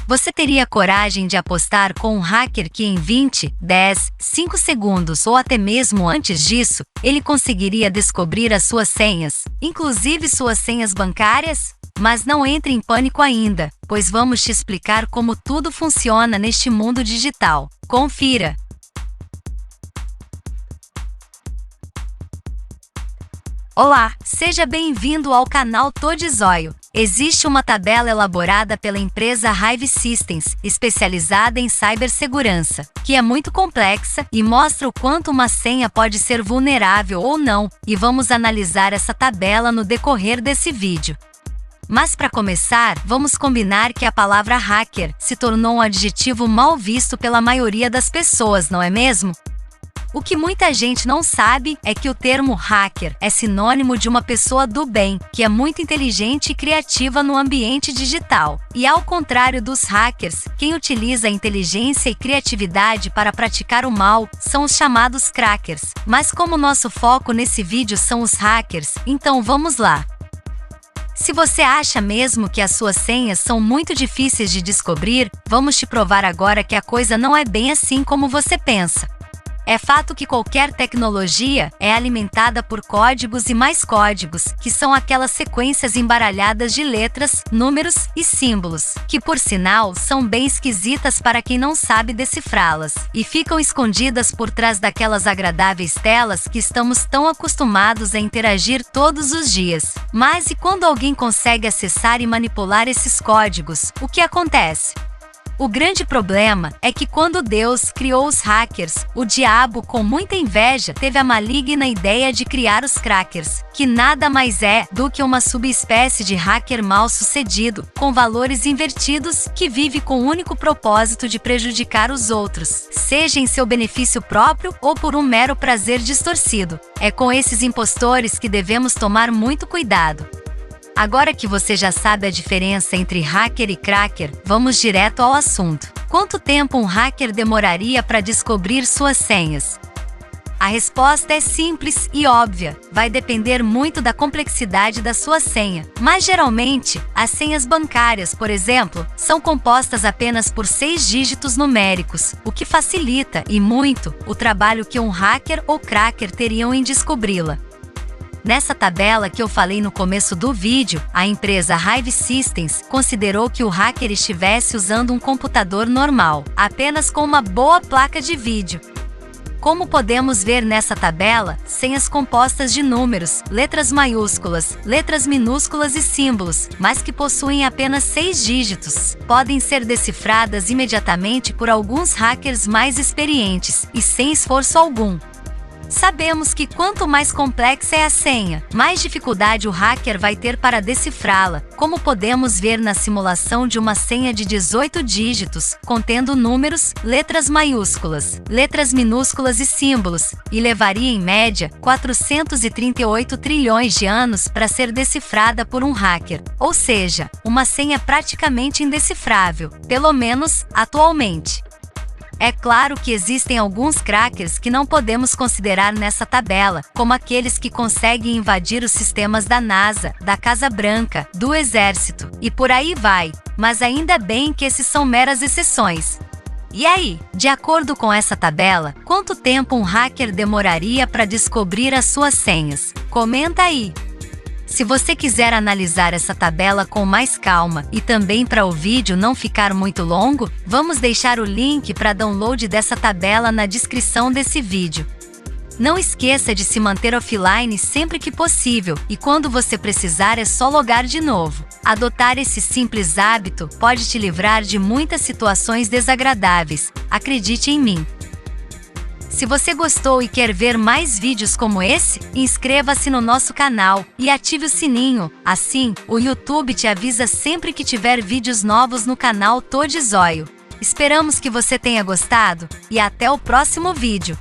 Você teria coragem de apostar com um hacker que em 20, 10, 5 segundos ou até mesmo antes disso, ele conseguiria descobrir as suas senhas, inclusive suas senhas bancárias? Mas não entre em pânico ainda, pois vamos te explicar como tudo funciona neste mundo digital. Confira! Olá, seja bem-vindo ao canal TodeZóio. Existe uma tabela elaborada pela empresa Hive Systems, especializada em cibersegurança, que é muito complexa e mostra o quanto uma senha pode ser vulnerável ou não, e vamos analisar essa tabela no decorrer desse vídeo. Mas para começar, vamos combinar que a palavra hacker se tornou um adjetivo mal visto pela maioria das pessoas, não é mesmo? O que muita gente não sabe é que o termo hacker é sinônimo de uma pessoa do bem, que é muito inteligente e criativa no ambiente digital. E ao contrário dos hackers, quem utiliza a inteligência e criatividade para praticar o mal são os chamados crackers. Mas como nosso foco nesse vídeo são os hackers, então vamos lá! Se você acha mesmo que as suas senhas são muito difíceis de descobrir, vamos te provar agora que a coisa não é bem assim como você pensa. É fato que qualquer tecnologia é alimentada por códigos e mais códigos, que são aquelas sequências embaralhadas de letras, números e símbolos, que por sinal são bem esquisitas para quem não sabe decifrá-las, e ficam escondidas por trás daquelas agradáveis telas que estamos tão acostumados a interagir todos os dias. Mas e quando alguém consegue acessar e manipular esses códigos, o que acontece? O grande problema é que quando Deus criou os hackers, o diabo, com muita inveja, teve a maligna ideia de criar os crackers, que nada mais é do que uma subespécie de hacker mal-sucedido, com valores invertidos, que vive com o único propósito de prejudicar os outros, seja em seu benefício próprio ou por um mero prazer distorcido. É com esses impostores que devemos tomar muito cuidado. Agora que você já sabe a diferença entre hacker e cracker, vamos direto ao assunto. Quanto tempo um hacker demoraria para descobrir suas senhas? A resposta é simples e óbvia, vai depender muito da complexidade da sua senha. Mas geralmente, as senhas bancárias, por exemplo, são compostas apenas por 6 dígitos numéricos, o que facilita, e muito, o trabalho que um hacker ou cracker teriam em descobri-la. Nessa tabela que eu falei no começo do vídeo, a empresa Hive Systems considerou que o hacker estivesse usando um computador normal, apenas com uma boa placa de vídeo. Como podemos ver nessa tabela, senhas compostas de números, letras maiúsculas, letras minúsculas e símbolos, mas que possuem apenas 6 dígitos, podem ser decifradas imediatamente por alguns hackers mais experientes e sem esforço algum. Sabemos que quanto mais complexa é a senha, mais dificuldade o hacker vai ter para decifrá-la, como podemos ver na simulação de uma senha de 18 dígitos, contendo números, letras maiúsculas, letras minúsculas e símbolos, e levaria em média 438 trilhões de anos para ser decifrada por um hacker, ou seja, uma senha praticamente indecifrável, pelo menos atualmente. É claro que existem alguns crackers que não podemos considerar nessa tabela, como aqueles que conseguem invadir os sistemas da NASA, da Casa Branca, do Exército, e por aí vai, mas ainda bem que esses são meras exceções. E aí, de acordo com essa tabela, quanto tempo um hacker demoraria para descobrir as suas senhas? Comenta aí! Se você quiser analisar essa tabela com mais calma e também para o vídeo não ficar muito longo, vamos deixar o link para download dessa tabela na descrição desse vídeo. Não esqueça de se manter offline sempre que possível e quando você precisar é só logar de novo. Adotar esse simples hábito pode te livrar de muitas situações desagradáveis, acredite em mim. Se você gostou e quer ver mais vídeos como esse, inscreva-se no nosso canal e ative o sininho, assim, o YouTube te avisa sempre que tiver vídeos novos no canal TodeZóio. Esperamos que você tenha gostado, e até o próximo vídeo!